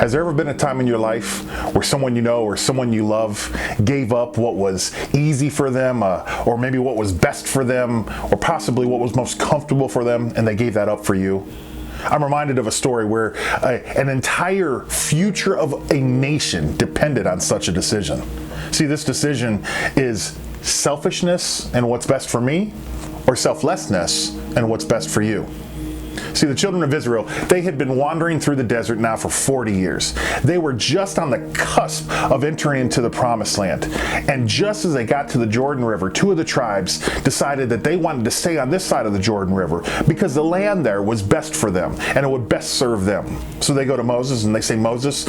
Has there ever been a time in your life where someone you know or someone you love gave up what was easy for them, or maybe what was best for them, or possibly what was most comfortable for them, and they gave that up for you? I'm reminded of a story where an entire future of a nation depended on such a decision. See, this decision is selfishness and what's best for me, or selflessness and what's best for you. See, the children of Israel, they had been wandering through the desert now for 40 years. They were just on the cusp of entering into the promised land. And just as they got to the Jordan River, two of the tribes decided that they wanted to stay on this side of the Jordan River because the land there was best for them and it would best serve them. So they go to Moses and they say, Moses,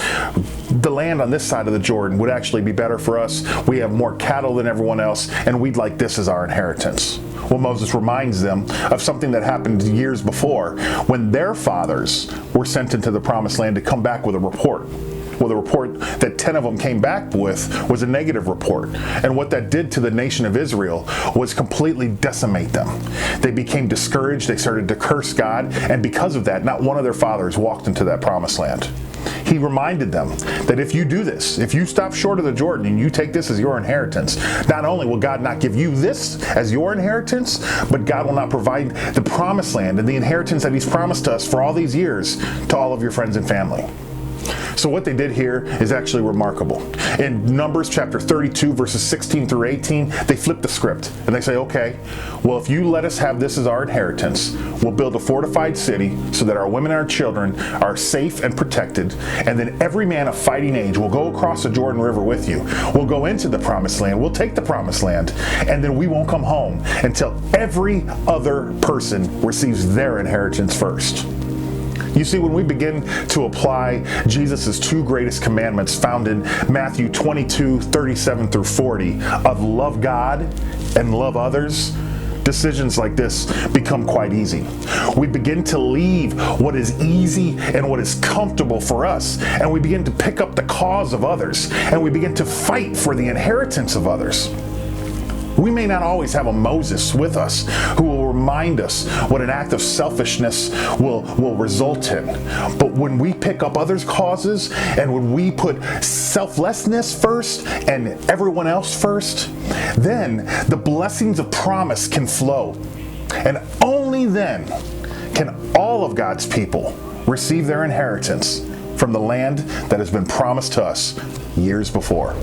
the land on this side of the Jordan would actually be better for us. We have more cattle than everyone else, and we'd like this as our inheritance. Well, Moses reminds them of something that happened years before when their fathers were sent into the promised land to come back with a report. Well, the report that 10 of them came back with was a negative report. And what that did to the nation of Israel was completely decimate them. They became discouraged. They started to curse God. And because of that, not one of their fathers walked into that promised land. He reminded them that if you do this, if you stop short of the Jordan and you take this as your inheritance, not only will God not give you this as your inheritance, but God will not provide the promised land and the inheritance that He's promised us for all these years to all of your friends and family. So what they did here is actually remarkable. In Numbers chapter 32, verses 16 through 18, they flip the script and they say, okay, well, if you let us have this as our inheritance, we'll build a fortified city so that our women and our children are safe and protected. And then every man of fighting age will go across the Jordan River with you. We'll go into the promised land. We'll take the promised land. And then we won't come home until every other person receives their inheritance first. You see, when we begin to apply Jesus' two greatest commandments found in Matthew 22, 37 through 40 of love God and love others, decisions like this become quite easy. We begin to leave what is easy and what is comfortable for us, and we begin to pick up the cause of others, and we begin to fight for the inheritance of others. We may not always have a Moses with us who will remind us what an act of selfishness will result in. But when we pick up others' causes and when we put selflessness first and everyone else first, then the blessings of promise can flow. And only then can all of God's people receive their inheritance from the land that has been promised to us years before.